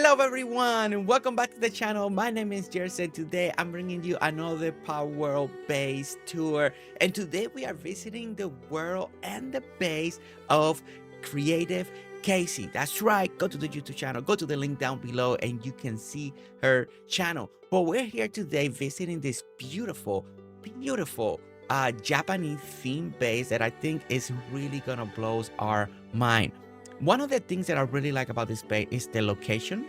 Hello everyone and welcome back to the channel. My name is Jersey and today I'm bringing you another Palworld base tour, and today we are visiting the world and the base of Creative Casey. That's right, go to the YouTube channel, go to the link down below and you can see her channel. But we're here today visiting this beautiful Japanese theme base that I think is really gonna blow our mind. One of the things that I really like about this base is the location.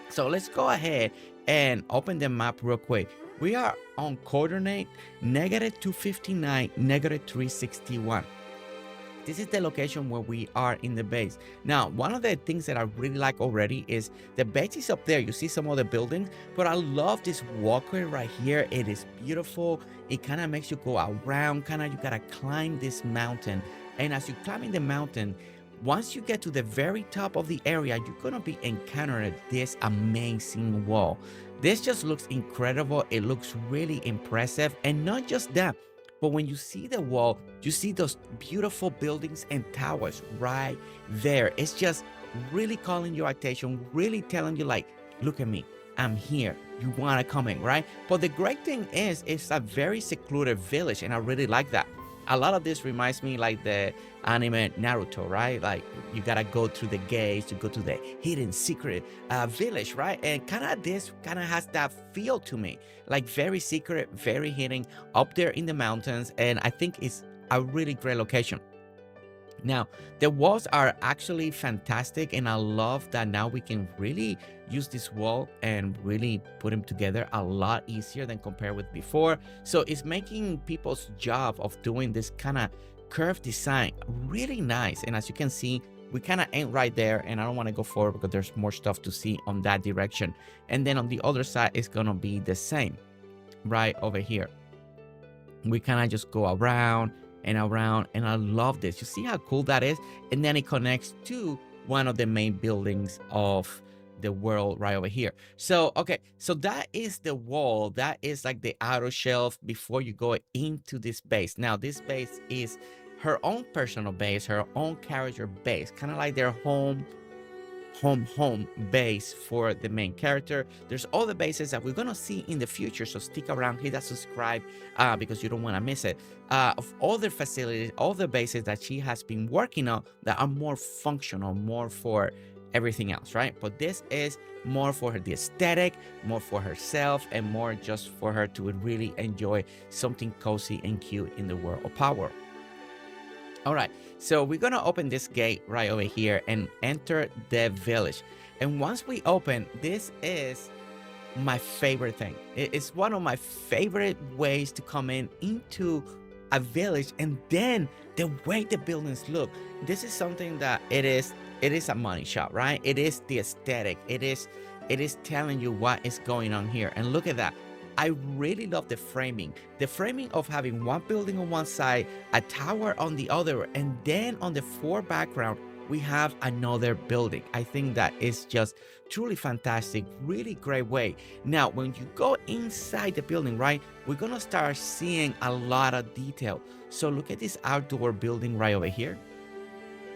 So let's go ahead and open the map real quick. We are on coordinate -259, -361. This is the location where we are in the base. Now, one of the things that I really like already is the base is up there. You see some of the buildings, but I love this walkway right here. It is beautiful. It kind of makes you go around, you gotta climb this mountain. And as you climbing the mountain, once you get to the very top of the area, you're gonna be encountering this amazing wall. This just looks incredible. It looks really impressive. And not just that, but when you see the wall, you see those beautiful buildings and towers right there. It's just really calling your attention, really telling you like, look at me, I'm here. You wanna come in, right? But the great thing is, it's a very secluded village and I really like that. A lot of this reminds me like the anime Naruto, right? Like you gotta go through the gates to go to the hidden secret village, right? And this has that feel to me, like very secret, very hidden up there in the mountains. And I think it's a really great location. Now, the walls are actually fantastic, and I love that now we can really use this wall and really put them together a lot easier than compared with before. So it's making people's job of doing this kind of curved design really nice. And as you can see, we kind of end right there, and I don't want to go forward because there's more stuff to see on that direction. And then on the other side, it's going to be the same right over here. We kind of just go around and around, and I love this. You see how cool that is? And then it connects to one of the main buildings of the world right over here. So okay, so that is the wall. That is like the outer shelf before you go into this base. Now this base is her own personal base, her own character base, kind of like their home base for the main character. There's all the bases that we're gonna see in the future, so stick around, hit that subscribe because you don't want to miss it. Of all the facilities, all the bases that she has been working on that are more functional, more for everything else, right? But this is more for the aesthetic, more for herself, and more just for her to really enjoy something cozy and cute in the world of Power. All right, so we're gonna open this gate right over here and enter the village. And once we open, this is my favorite thing. It's one of my favorite ways to come into a village, and then the way the buildings look. This is something that it is a money shot, right? It is the aesthetic. It is telling you what is going on here. And look at that. I really love the framing of having one building on one side, a tower on the other, and then on the fore background we have another building. I think that is just truly fantastic, really great way. Now when you go inside the building, right, we're gonna start seeing a lot of detail. So look at this outdoor building right over here.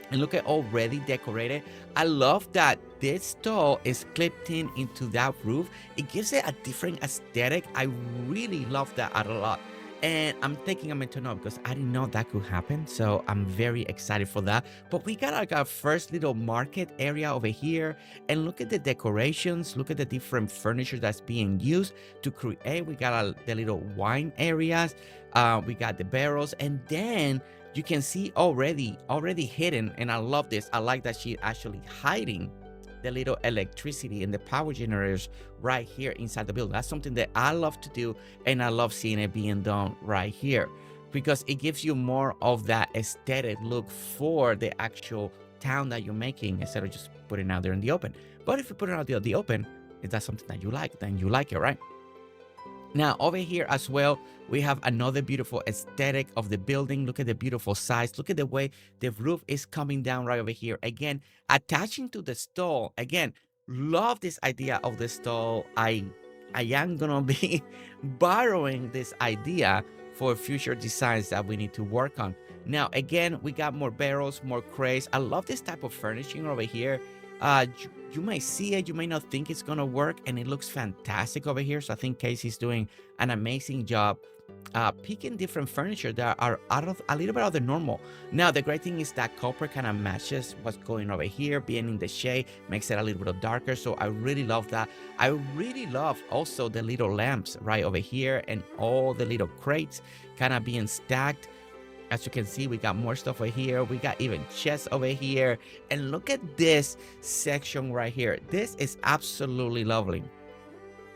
And look at already decorated. I love that this stall is clipped into that roof. It gives it a different aesthetic. I really love that a lot. And I'm taking a minute to know because I didn't know that could happen. So I'm very excited for that. But we got like our first little market area over here. And look at the decorations. Look at the different furniture that's being used to create. We got the little wine areas. We got the barrels. And then you can see already hidden, and I love this. I like that she's actually hiding the little electricity and the power generators right here inside the building. That's something that I love to do, and I love seeing it being done right here because it gives you more of that aesthetic look for the actual town that you're making instead of just putting it out there in the open. But if you put it out there in the open, if that's something that you like, then you like it, right? Now over here as well, we have another beautiful aesthetic of the building. Look at the beautiful size. Look at the way the roof is coming down right over here. Again, attaching to the stall. Again, love this idea of the stall. I am gonna be borrowing this idea for future designs that we need to work on. Now again, we got more barrels, more crates. I love this type of furnishing over here. You may see it, you may not think it's gonna work, and it looks fantastic over here. So I think Casey's doing an amazing job picking different furniture that are out of a little bit of the normal. Now the great thing is that copper kind of matches what's going over here, being in the shade makes it a little bit darker. So I really love that. I really love also the little lamps right over here and all the little crates kind of being stacked. As you can see, we got more stuff over here. We got even chests over here. And look at this section right here. This is absolutely lovely.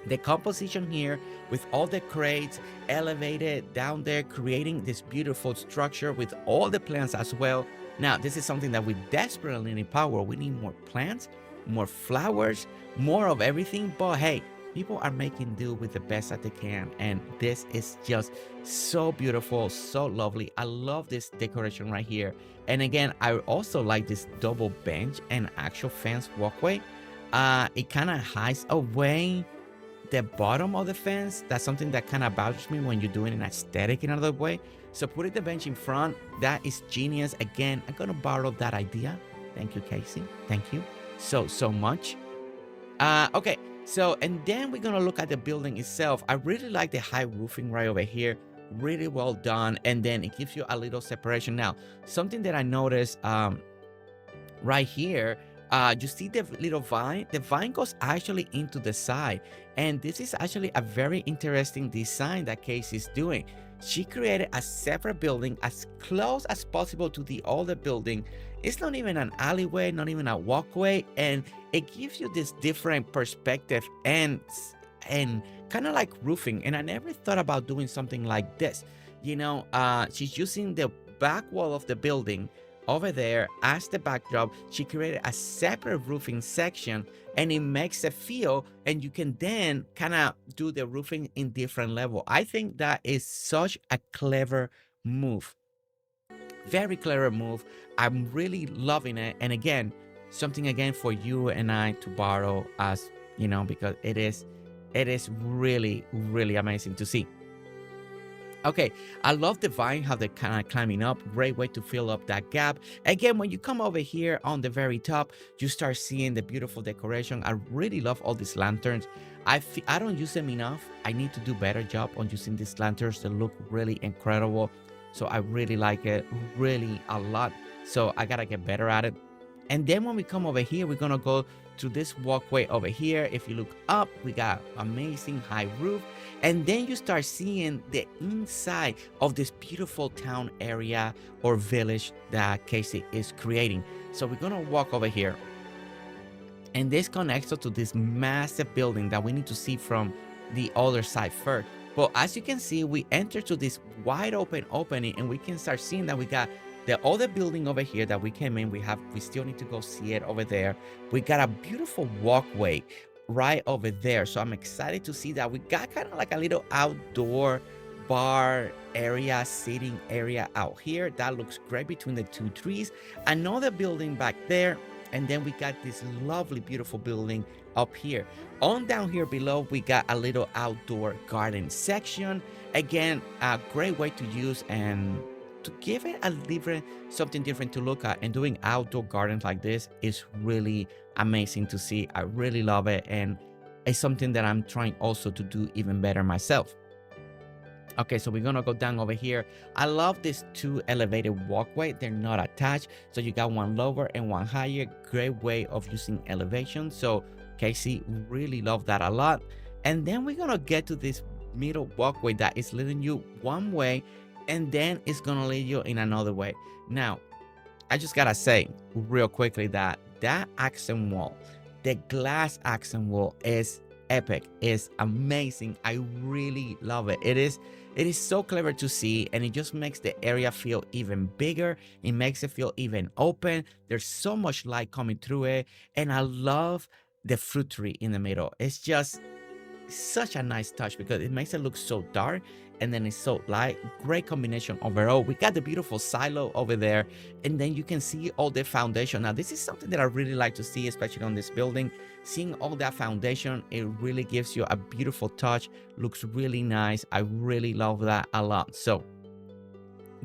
The composition here with all the crates elevated down there, creating this beautiful structure with all the plants as well. Now, this is something that we desperately need Palworld. We need more plants, more flowers, more of everything. But hey, people are making do with the best that they can. And this is just so beautiful, so lovely. I love this decoration right here. And again, I also like this double bench and actual fence walkway. It kind of hides away the bottom of the fence. That's something that kind of bothers me when you're doing an aesthetic in another way. So putting the bench in front, that is genius. Again, I'm gonna borrow that idea. Thank you, Casey. Thank you so much. Okay, so and then we're gonna look at the building itself. I really like the high roofing right over here, really well done. And then it gives you a little separation. Now, something that I noticed right here, you see the little vine? The vine goes actually into the side. And this is actually a very interesting design that Casey's doing. She created a separate building as close as possible to the older building. It's not even an alleyway, not even a walkway. And it gives you this different perspective and kind of like roofing. And I never thought about doing something like this. You know, she's using the back wall of the building over there as the backdrop. She created a separate roofing section, and it makes a feel, and you can then kind of do the roofing in different level. I think that is such a clever move. Very clever move. I'm really loving it. And again, something again for you and I to borrow, as you know, because it is really amazing to see. Okay, I love the vine, how they're kind of climbing up. Great way to fill up that gap. Again, when you come over here on the very top, you start seeing the beautiful decoration. I really love all these lanterns. I don't use them enough. I need to do better job on using these lanterns. They look really incredible. So I really like it, really a lot. So I gotta get better at it. And then when we come over here, we're gonna go to this walkway over here. If you look up, we got amazing high roof. And then you start seeing the inside of this beautiful town area or village that Casey is creating. So we're gonna walk over here. And this connects us to this massive building that we need to see from the other side first. But as you can see, we enter to this wide open opening, and we can start seeing that we got the other building over here that we came in. We still need to go see it over there. We got a beautiful walkway right over there. So I'm excited to see that. We got kind of like a little outdoor bar area, seating area out here. That looks great between the two trees. Another building back there. And then we got this lovely, beautiful building up here. On down here below, we got a little outdoor garden section. Again, a great way to use and to give it a different, something different to look at. And doing outdoor gardens like this is really amazing to see. I really love it. And it's something that I'm trying also to do even better myself. Okay, so we're gonna go down over here. I love these two elevated walkway. They're not attached. So you got one lower and one higher. Great way of using elevation. So Casey really love that a lot. And then we're gonna get to this middle walkway that is leading you one way, and then it's gonna lead you in another way. Now, I just gotta say real quickly that that accent wall, the glass accent wall, is epic, is amazing. I really love it. It is so clever to see, and it just makes the area feel even bigger. It makes it feel even open. There's so much light coming through it, and I love the fruit tree in the middle. It's just such a nice touch because it makes it look so dark and then it's so light. Great combination overall. We got the beautiful silo over there, and then you can see all the foundation. Now this is something that I really like to see, especially on this building. Seeing all that foundation, it really gives you a beautiful touch. Looks really nice. I really love that a lot. So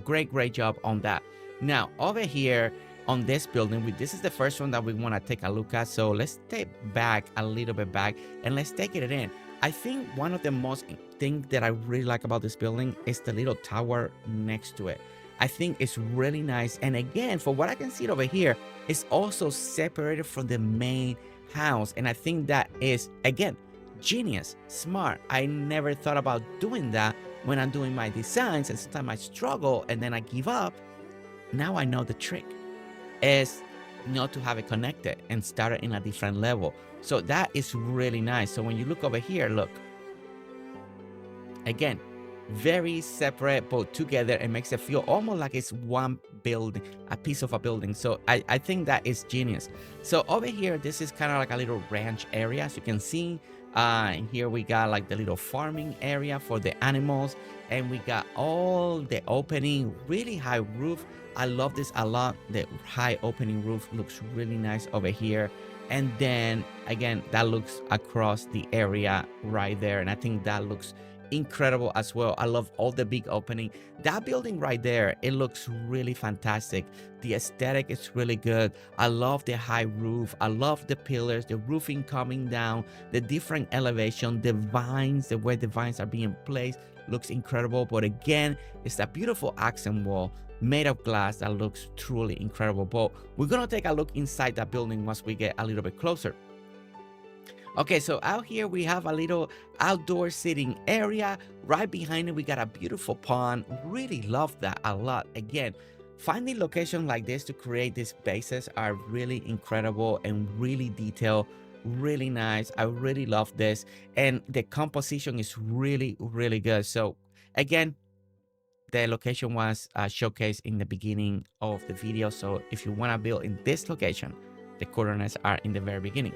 great job on that. Now over here, on this building. This is the first one that we want to take a look at. So let's step back a little bit back and let's take it in. I think one of the most things that I really like about this building is the little tower next to it. I think it's really nice. And again, for what I can see over here, it's also separated from the main house. And I think that is, again, genius, smart. I never thought about doing that when I'm doing my designs, and sometimes I struggle and then I give up. Now I know the trick is not to have it connected and start it in a different level. So that is really nice. So when you look over here, look, again, very separate but together. It makes it feel almost like it's one building, a piece of a building. So I think that is genius. So over here, this is kind of like a little ranch area, as you can see. Here we got like the little farming area for the animals, and we got all the opening, really high roof. I love this a lot. The high opening roof looks really nice over here. And then again, that looks across the area right there, and I think that looks incredible as well. I love all the big opening. That building right there, it looks really fantastic. The aesthetic is really good. I love the high roof. I love the pillars, the roofing coming down, the different elevation, the vines, the way the vines are being placed looks incredible. But again, it's a beautiful accent wall made of glass that looks truly incredible. But we're gonna take a look inside that building once we get a little bit closer. Okay, so out here we have a little outdoor sitting area. Right behind it, we got a beautiful pond. Really love that a lot. Again, finding locations like this to create these bases are really incredible and really detailed, really nice. I really love this. And the composition is really, really good. So again, the location was showcased in the beginning of the video. So if you want to build in this location, the coordinates are in the very beginning.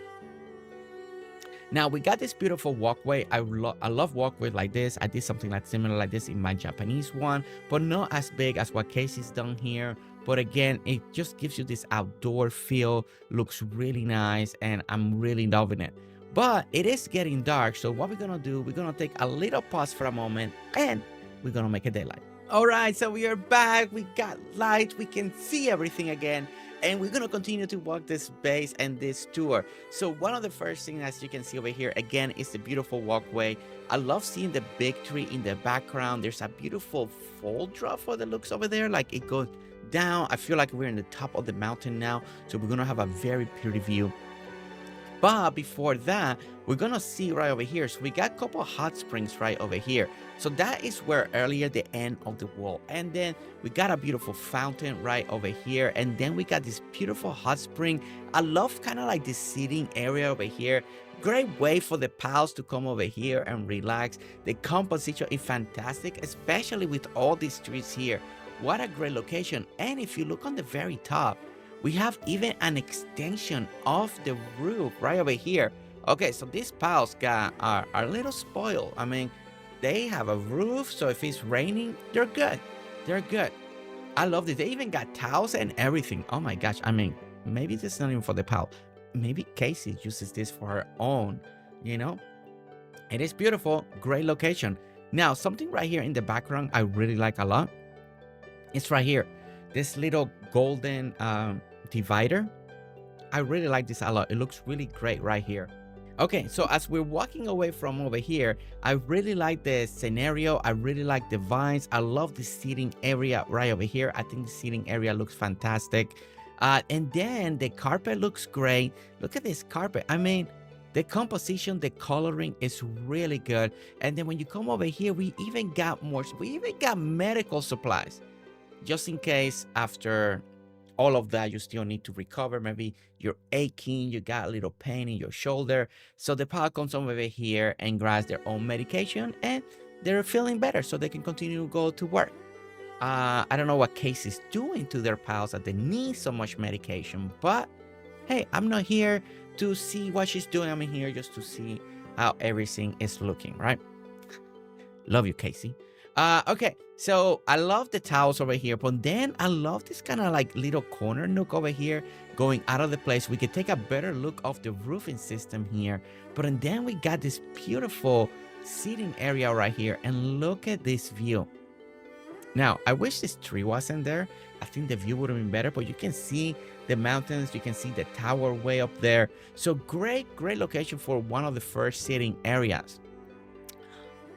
Now we got this beautiful walkway. I love walkways like this. I did something like similar like this in my Japanese one, but not as big as what Casey's done here. But again, it just gives you this outdoor feel, looks really nice, and I'm really loving it. But it is getting dark, so what we're gonna do, we're gonna take a little pause for a moment, and we're gonna make a daylight. All right, so we are back. We got light. We can see everything again. And we're going to continue to walk this base and this tour. So one of the first things, as you can see over here, again, is the beautiful walkway. I love seeing the big tree in the background. There's a beautiful fall drop for the looks over there. Like it goes down. I feel like we're in the top of the mountain now. So we're going to have a very pretty view. But before that, we're going to see right over here. So we got a couple of hot springs right over here. So that is where earlier the end of the wall. And then we got a beautiful fountain right over here. And then we got this beautiful hot spring. I love kind of like this seating area over here. Great way for the pals to come over here and relax. The composition is fantastic, especially with all these trees here. What a great location. And if you look on the very top, we have even an extension of the roof right over here. Okay, so these pals are a little spoiled. I mean, they have a roof, so if it's raining, they're good. They're good. I love this. They even got towels and everything. Oh my gosh. I mean, maybe this is not even for the pal. Maybe Casey uses this for her own, you know? It is beautiful. Great location. Now, something right here in the background I really like a lot. It's right here. This little golden divider. I really like this a lot. It looks really great right here. Okay, so as we're walking away from over here, I really like the scenario. I really like the vines. I love the seating area right over here. I think the seating area looks fantastic. And then the carpet looks great. Look at this carpet. I mean, the composition, the coloring is really good. And then when you come over here, we even got more. We even got medical supplies. Just in case after all of that, you still need to recover. Maybe you're aching, you got a little pain in your shoulder. So the pal comes over here and grabs their own medication and they're feeling better so they can continue to go to work. I don't know what Case is doing to their pals that they need so much medication, but hey, I'm not here to see what she's doing. I'm here just to see how everything is looking, right? Love you, Casey. Okay, so I love the towels over here, but then I love this kind of like little corner nook over here going out of the place. We could take a better look of the roofing system here, but then we got this beautiful seating area right here, and look at this view. Now, I wish this tree wasn't there. I think the view would have been better, but you can see the mountains. You can see the tower way up there. So great location for one of the first sitting areas.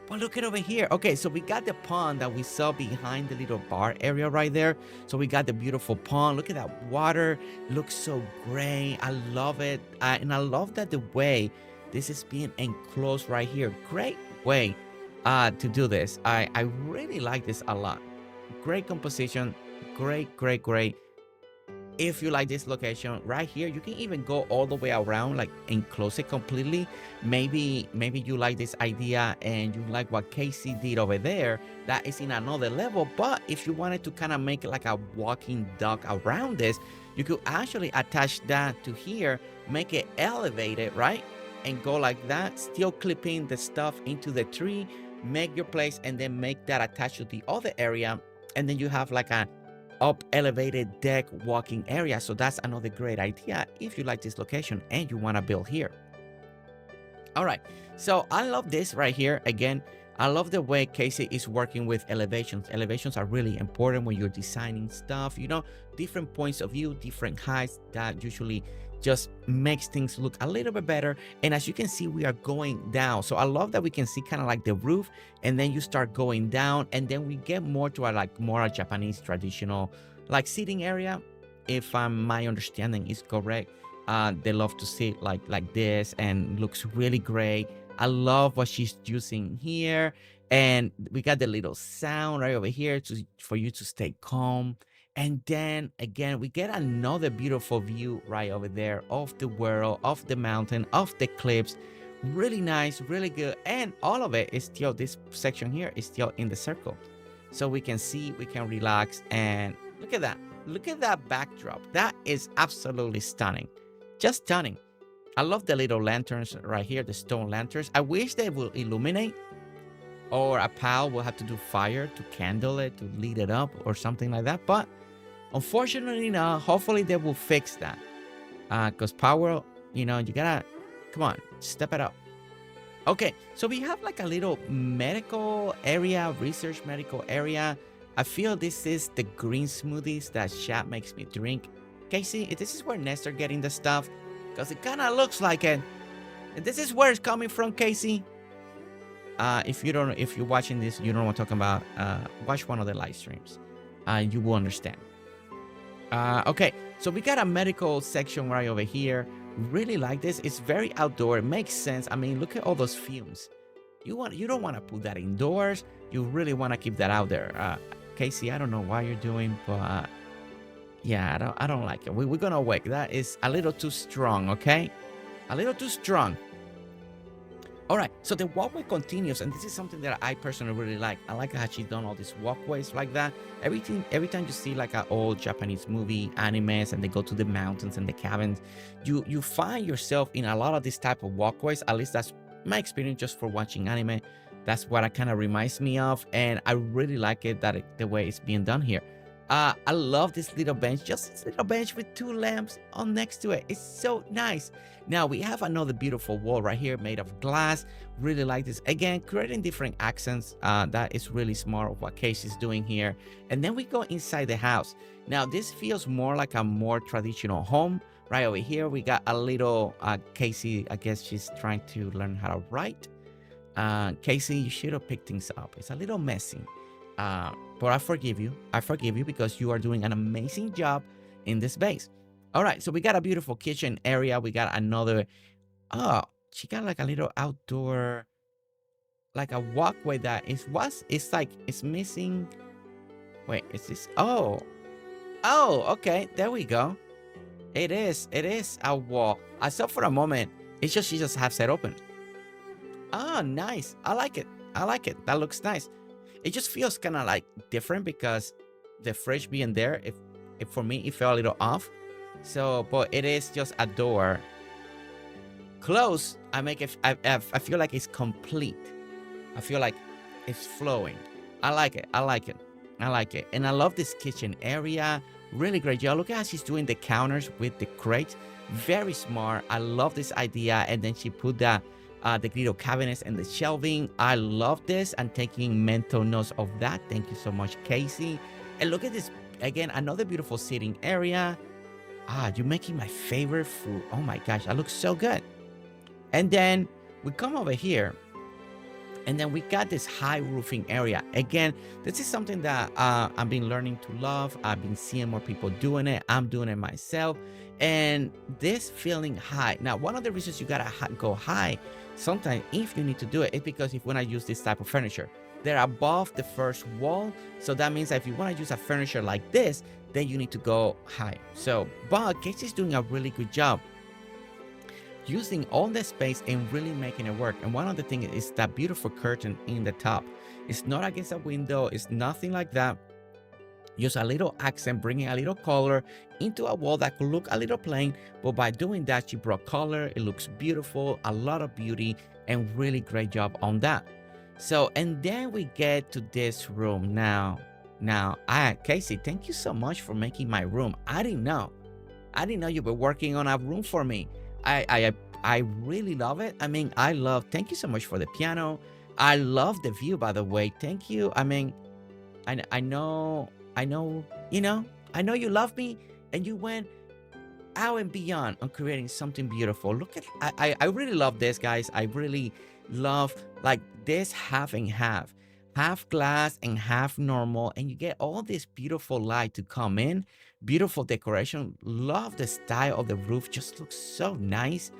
But look at over here. Okay, so we got the pond that we saw behind the little bar area right there. So we got the beautiful pond. Look at that water. It looks so gray. I love it. And I love that the way this is being enclosed right here. Great way to do this. I really like this a lot. Great composition. Great. If you like this location right here, you can even go all the way around, like enclose it completely. Maybe you like this idea and you like what Casey did over there. That is in another level. But if you wanted to kind of make it like a walking duck around this, you could actually attach that to here, make it elevated, right? And go like that, still clipping the stuff into the tree, make your place, and then make that attached to the other area. And then you have like a up elevated deck walking area. So that's another great idea if you like this location and you want to build here. All right, so I love this right here. Again, I love the way Casey is working with elevations. Elevations are really important when you're designing stuff, you know, different points of view, different heights. That usually just makes things look a little bit better. And as you can see, we are going down. So I love that we can see kind of like the roof, and then you start going down, and then we get more to a more Japanese traditional like seating area. If my understanding is correct, they love to sit like this, and looks really great. I love what she's using here, and we got the little sound right over here for you to stay calm. And then again, we get another beautiful view right over there of the world, of the mountain, of the cliffs. Really nice, really good. And all of it is still, this section here is still in the circle. So we can see, we can relax, and look at that. Look at that backdrop. That is absolutely stunning. Just stunning. I love the little lanterns right here, the stone lanterns. I wish they will illuminate, or a pal will have to do fire to candle it, to lead it up or something like that. But unfortunately, no. Hopefully they will fix that. Because Palworld, you know, you gotta, come on, step it up. Okay, so we have like a little medical area, research medical area. I feel this is the green smoothies that Chat makes me drink. Casey, this is where Nestor getting the stuff, because it kind of looks like it. And this is where it's coming from, Casey. If you're watching this, you don't know what I'm talking about, watch one of the live streams. You will understand. Okay, so we got a medical section right over here. Really like this. It's very outdoor. It makes sense. I mean, look at all those fumes. You don't want to put that indoors. You really want to keep that out there. Casey, I don't know what you're doing, but yeah, I don't like it. We're gonna wait. That is a little too strong, okay? A little too strong. All right, so the walkway continues, and this is something that I personally really like. I like how she's done all these walkways like that. Every time you see like an old Japanese movie, animes, and they go to the mountains and the cabins, you find yourself in a lot of this type of walkways. At least that's my experience just for watching anime. That's what it kind of reminds me of, and I really like it the way it's being done here. I love this little bench, just this little bench with two lamps on next to it. It's so nice. Now we have another beautiful wall right here made of glass. Really like this. Again, creating different accents. That is really smart of what Casey's doing here. And then we go inside the house. Now this feels more like a more traditional home. Right over here, we got a little Casey, I guess she's trying to learn how to write. Casey, you should have picked things up. It's a little messy. But I forgive you. I forgive you because you are doing an amazing job in this base. All right, so we got a beautiful kitchen area. We got another, she got like a little outdoor, like a walkway that it's like, it's missing. Wait, is this, oh, okay, there we go. It is a wall. I saw for a moment, it's just, she just has it open. Oh, nice. I like it. That looks nice. It just feels kind of like different because the fridge being there, if for me, it felt a little off. So, but it is just a door. Close, I feel like it's complete. I feel like it's flowing. I like it. And I love this kitchen area. Really great job. Look at how she's doing the counters with the crates. Very smart. I love this idea. And then she put that the little cabinets and the shelving. I love this. I'm taking mental notes of that. Thank you so much, Casey. And look at this, again, another beautiful sitting area. You're making my favorite food. Oh my gosh, that looks so good. And then we come over here, and then we got this high roofing area. Again, this is something that I've been learning to love. I've been seeing more people doing it. I'm doing it myself. And this feeling high. Now, one of the reasons you gotta go high sometimes if you need to do it is because if you wanna use this type of furniture, they're above the first wall. So that means that if you wanna use a furniture like this, then you need to go high. So, but Casey's doing a really good job using all the space and really making it work. And one of the things is that beautiful curtain in the top. It's not against a window. It's nothing like that. Just a little accent, bringing a little color into a wall that could look a little plain. But by doing that, she brought color. It looks beautiful, a lot of beauty, and really great job on that. So, and then we get to this room now. Casey, thank you so much for making my room. I didn't know you were working on a room for me. I really love it. I mean, thank you so much for the piano. I love the view, by the way. Thank you. I mean, I know, you love me, and you went out and beyond on creating something beautiful. Look at, I really love this, guys. I really love like this half and half glass and half normal, and you get all this beautiful light to come in, beautiful decoration. Love the style of the roof, just looks so nice.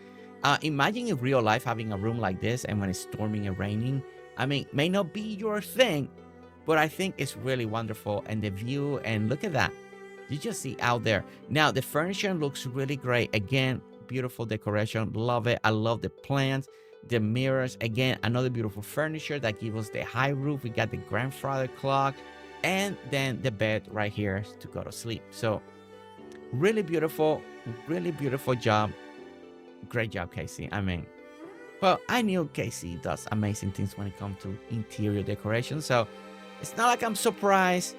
Imagine in real life having a room like this, and when it's storming and raining, I mean, may not be your thing, but I think it's really wonderful. And the view, and look at that, you just see out there. Now the furniture looks really great. Again, beautiful decoration, love it. I love the plants, the mirrors. Again, another beautiful furniture that gives us the high roof. We got the grandfather clock, and then the bed right here to go to sleep. So really beautiful job. Great job, Casey. I mean, well, I knew Casey does amazing things when it comes to interior decoration, so it's not like I'm surprised,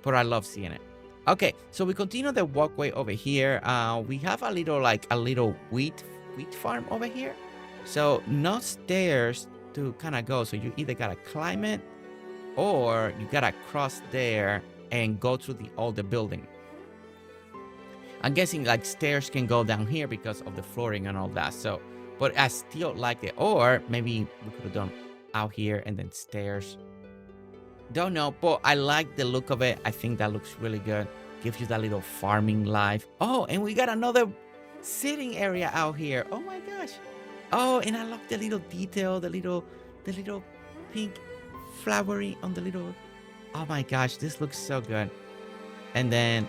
but I love seeing it. Okay, so we continue the walkway over here. We have a little wheat farm over here. So no stairs to kind of go. So you either gotta climb it, or you gotta cross there and go through the older building. I'm guessing like stairs can go down here because of the flooring and all that. So, but I still like it. Or maybe we could have done out here and then stairs. Don't know, but I like the look of it. I think that looks really good. Gives you that little farming life. Oh, and we got another sitting area out here. Oh my gosh. Oh, and I love the little detail, the little pink flowery on the little. Oh my gosh, this looks so good. And then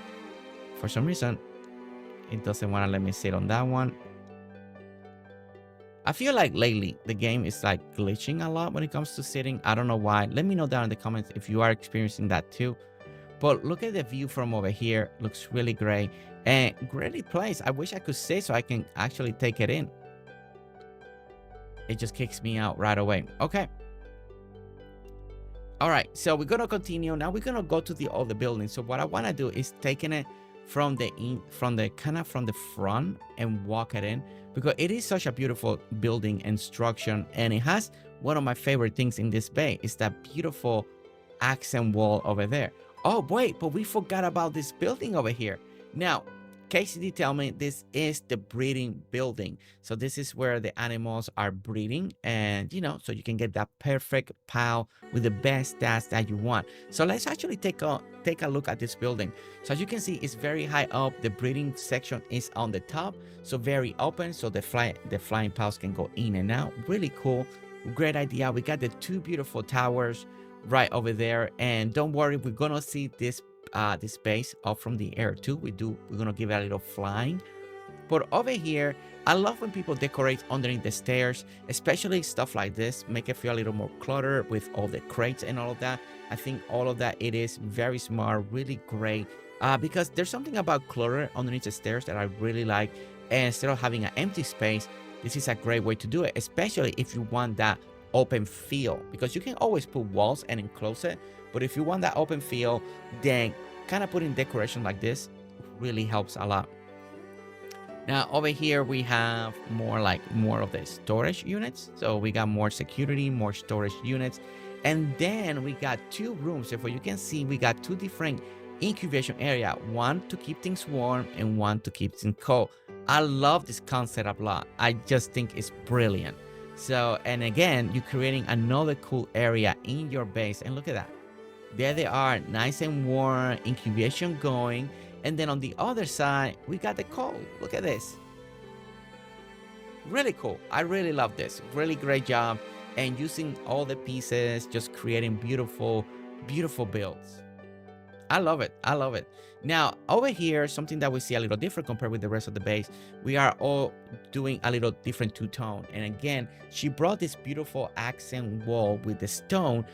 for some reason it doesn't want to let me sit on that one. I feel like lately the game is like glitching a lot when it comes to sitting. I don't know why. Let me know down in the comments if you are experiencing that too. But look at the view from over here. Looks really great and greatly placed. I wish I could sit so I can actually take it in. It just kicks me out right away. Okay. All right, so we're gonna continue. Now we're gonna go to the other building. So what I want to do is taking it from the front and walk it in, because it is such a beautiful building and structure, and it has one of my favorite things in this bay is that beautiful accent wall over there. Oh wait, but we forgot about this building over here. Now Casey did tell me this is the breeding building. So this is where the animals are breeding, and so you can get that perfect pile with the best stats that you want. So let's actually take a look at this building. So as you can see, it's very high up. The breeding section is on the top, so very open, so the flying piles can go in and out. Really cool, great idea. We got the two beautiful towers right over there, and don't worry, we're gonna see this base up from the air too. We're gonna give it a little flying. But over here, I love when people decorate underneath the stairs, especially stuff like this, make it feel a little more cluttered with all the crates and all of that. I think all of that, it is very smart, really great, because there's something about clutter underneath the stairs that I really like. And instead of having an empty space, this is a great way to do it, especially if you want that open feel, because you can always put walls and enclose it. But if you want that open feel, then kind of putting decoration like this really helps a lot. Now over here we have more of the storage units. So we got more security, more storage units. And then we got 2 rooms. Therefore you can see we got 2 different incubation area, one to keep things warm and one to keep things cold. I love this concept a lot. I just think it's brilliant. So, and again, you're creating another cool area in your base. And look at that. There they are, nice and warm, incubation going. And then on the other side, we got the cold. Look at this. Really cool. I really love this. Really great job. And using all the pieces, just creating beautiful, beautiful builds. I love it. I love it. Now, over here, something that we see a little different compared with the rest of the base, we are all doing a little different two-tone. And again, she brought this beautiful accent wall with the stone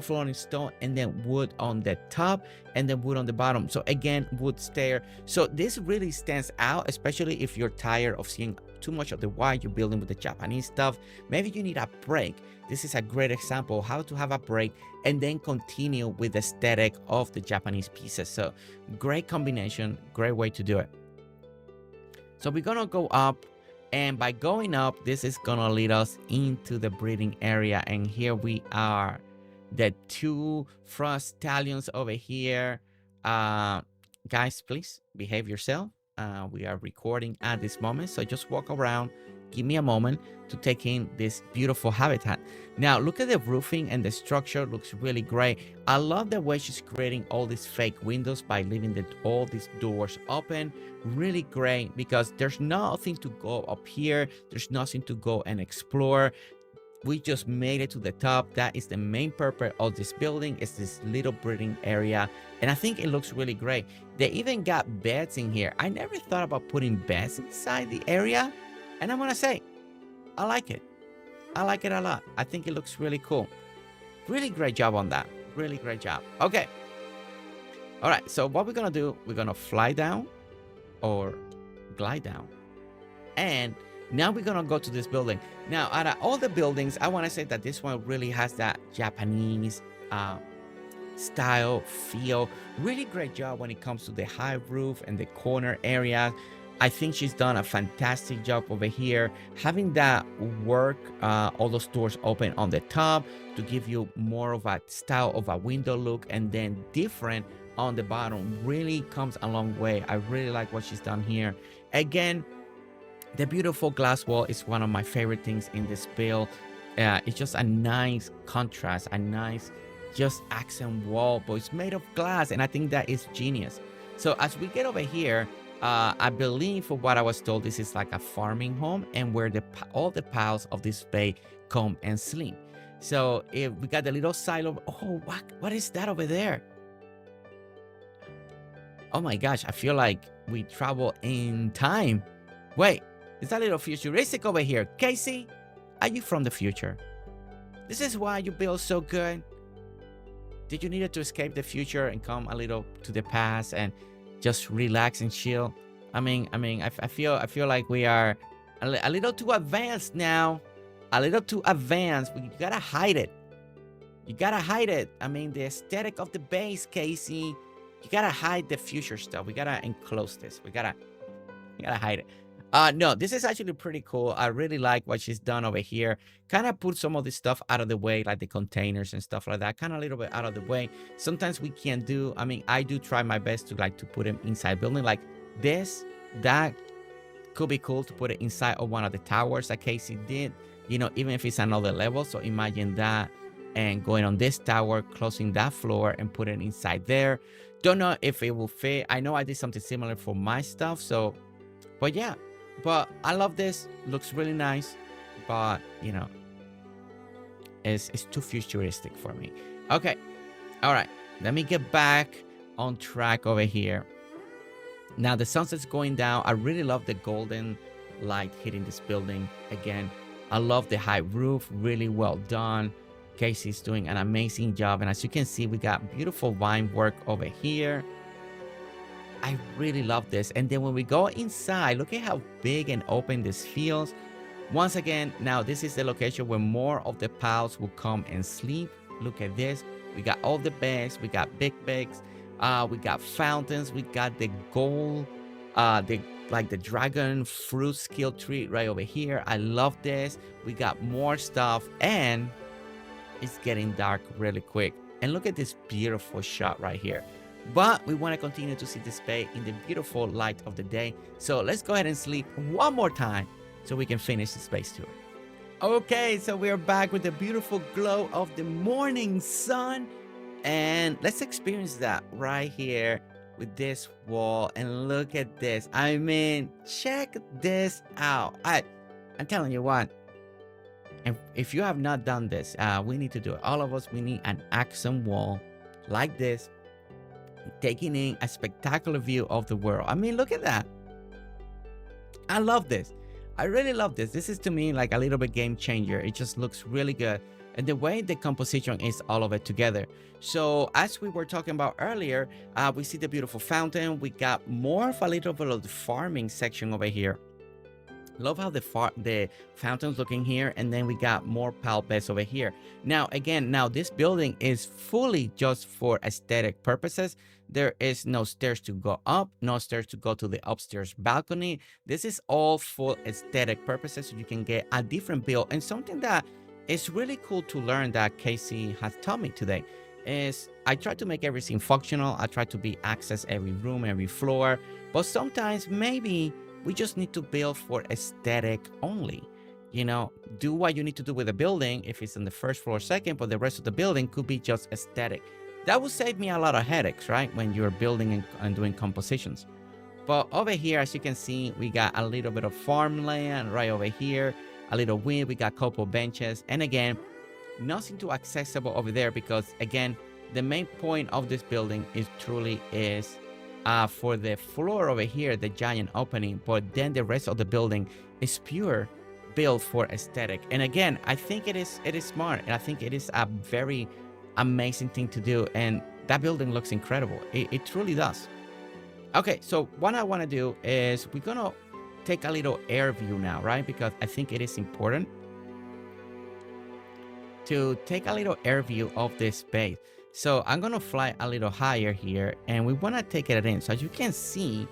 floor on stone, and then wood on the top, and then wood on the bottom. So again, wood stair. So this really stands out, especially if you're tired of seeing too much of the white, you're building with the Japanese stuff. Maybe you need a break. This is a great example of how to have a break and then continue with the aesthetic of the Japanese pieces. So great combination, great way to do it. So we're gonna go up, and by going up, this is gonna lead us into the breeding area. And here we are, the 2 frost stallions over here. Guys, please behave yourself. We are recording at this moment, so just walk around, give me a moment to take in this beautiful habitat. Now look at the roofing, and the structure looks really great. I love the way she's creating all these fake windows by leaving all these doors open. Really great, because there's nothing to go up here, there's nothing to go and explore. We just made it to the top. That is the main purpose of this building, is this little breeding area. And I think it looks really great. They even got beds in here. I never thought about putting beds inside the area. And I'm gonna say, I like it. I like it a lot. I think it looks really cool. Really great job on that. Really great job. Okay. All right, so what we're gonna do, we're gonna fly down or glide down. And now we're gonna go to this building. Now, out of all the buildings, I wanna say that this one really has that Japanese style, feel. Really great job when it comes to the high roof and the corner area. I think she's done a fantastic job over here, having that work, all those doors open on the top to give you more of a style of a window look, and then different on the bottom. Really comes a long way. I really like what she's done here. Again, the beautiful glass wall is one of my favorite things in this build. It's just a nice contrast, a nice just accent wall, but it's made of glass, and I think that is genius. So as we get over here, I believe, for what I was told, this is like a farming home, and where all the pals of this bay come and sleep. So if we got the little silo, oh, what is that over there? Oh my gosh, I feel like we travel in time. Wait, is that little futuristic over here? Casey, are you from the future? This is why you build so good? Did you need to escape the future and come a little to the past and just relax and chill? I feel like we are a little too advanced now. A little too advanced. We gotta hide it. You gotta hide it. I mean, the aesthetic of the base, Casey. You gotta hide the future stuff. We gotta enclose this. We gotta hide it. No, this is actually pretty cool. I really like what she's done over here. Kind of put some of this stuff out of the way, like the containers and stuff like that. Kind of a little bit out of the way. Sometimes we can't do, I mean, I do try my best to put them inside building. Like this, that could be cool to put it inside of one of the towers that Casey did. You know, even if it's another level. So imagine that, and going on this tower, closing that floor and put it inside there. Don't know if it will fit. I know I did something similar for my stuff. So, but yeah. But I love this. Looks really nice. But, you know, it's too futuristic for me. Okay. All right. Let me get back on track over here. Now, the sunset's going down. I really love the golden light hitting this building. Again, I love the high roof. Really well done. Casey's doing an amazing job. And as you can see, we got beautiful vine work over here. I really love this. And then when we go inside, look at how big and open this feels. Once again, now this is the location where more of the pals will come and sleep. Look at this. We got all the beds. We got big beds. We got fountains. We got the gold, the like the dragon fruit skill tree right over here. I love this. We got more stuff, and it's getting dark really quick. And look at this beautiful shot right here. But we want to continue to see this bay in the beautiful light of the day. So let's go ahead and sleep one more time so we can finish the space tour. Okay, so we're back with the beautiful glow of the morning sun. And let's experience that right here with this wall. And look at this. I mean, check this out. I'm telling you what. And if you have not done this, we need to do it. All of us, we need an accent wall like this, taking in a spectacular view of the world. I mean, look at that. I love this. I really love this. This is, to me, like a little bit game changer. It just looks really good. And the way the composition is all of it together. So as we were talking about earlier, we see the beautiful fountain. We got more of a little bit of the farming section over here. Love how the fountain's looking here, and then we got more pal beds over here. Now, again, this building is fully just for aesthetic purposes. There is no stairs to go up, no stairs to go to the upstairs balcony. This is all for aesthetic purposes, so you can get a different build. And something that is really cool to learn that Casey has taught me today is I try to make everything functional. I try to be access every room, every floor, but sometimes maybe we just need to build for aesthetic only. You know, do what you need to do with the building if it's on the first floor, second, but the rest of the building could be just aesthetic. That would save me a lot of headaches, right? When you're building and doing compositions. But over here, as you can see, we got a little bit of farmland right over here, a little wind. We got a couple benches. And again, nothing too accessible over there because, again, the main point of this building is truly for the floor over here, the giant opening, but then the rest of the building is pure built for aesthetic. And again, I think it is smart, and I think it is a very amazing thing to do, and that building looks incredible. It truly does. Okay, so what I want to do is we're gonna take a little air view now, right? Because I think it is important to take a little air view of this space. So I'm gonna fly a little higher here, and we wanna take it in. So as you can see,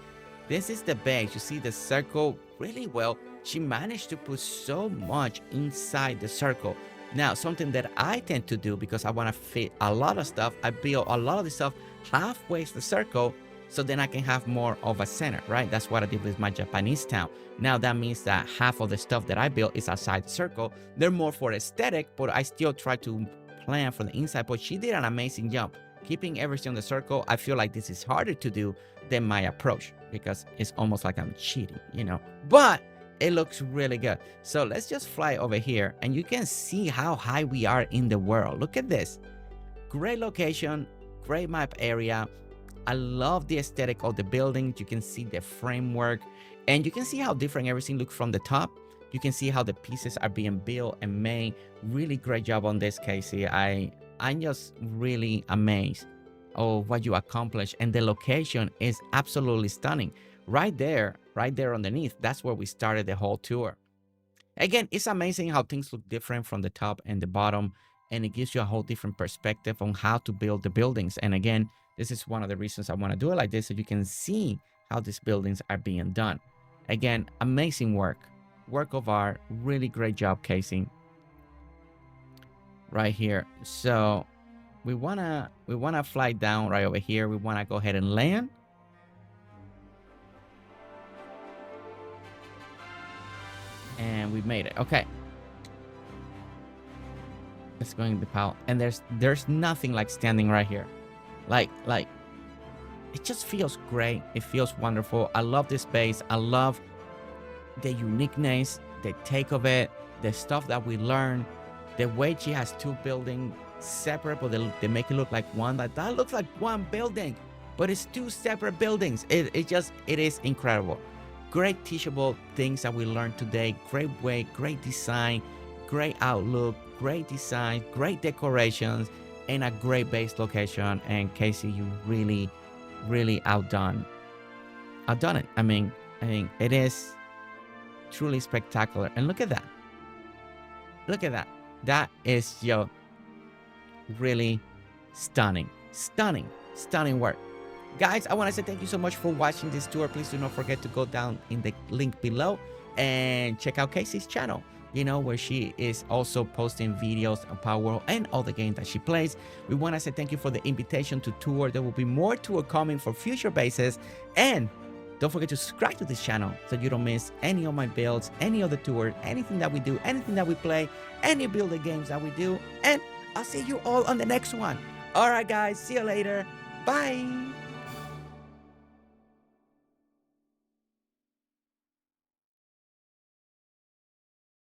this is the base. You see the circle really well. She managed to put so much inside the circle. Now, something that I tend to do because I wanna fit a lot of stuff, I build a lot of the stuff halfway the circle, so then I can have more of a center, right? That's what I did with my Japanese town. Now that means that half of the stuff that I built is outside the circle. They're more for aesthetic, but I still try to plan for the inside. But she did an amazing job keeping everything in the circle. I feel like this is harder to do than my approach because it's almost like I'm cheating, you know, but it looks really good. So let's just fly over here, and you can see how high we are in the world. Look at this. Great location, great map area. I love the aesthetic of the building. You can see the framework, and you can see how different everything looks from the top. You can see how the pieces are being built and made. Really great job on this, Casey. I'm just really amazed of what you accomplished, and the location is absolutely stunning. Right there underneath, that's where we started the whole tour. Again, it's amazing how things look different from the top and the bottom, and it gives you a whole different perspective on how to build the buildings. And again, this is one of the reasons I want to do it like this, so you can see how these buildings are being done. Again, amazing work of art. Really great job, Casey. Right here. So we wanna fly down right over here. We wanna go ahead and land. And we made it. Okay. Let's go in the pal. And there's nothing like standing right here. Like it just feels great. It feels wonderful. I love this space. I love the uniqueness, the take of it, the stuff that we learn, the way she has two buildings separate, but they make it look like one. That looks like one building, but it's two separate buildings. It is incredible. Great teachable things that we learned today. Great way, great design, great outlook, great design, great decorations, and a great base location. And Casey, you really outdone it. I mean, it is truly spectacular. And look at that. Look at that. That is really stunning work. Guys, I want to say thank you so much for watching this tour. Please do not forget to go down in the link below and check out Casey's channel, you know, where she is also posting videos on Palworld and all the games that she plays. We want to say thank you for the invitation to tour. There will be more tour coming for future bases. And don't forget to subscribe to this channel so you don't miss any of my builds, any of the tours, anything that we do, anything that we play, any builder games that we do. And I'll see you all on the next one. All right, guys. See you later. Bye.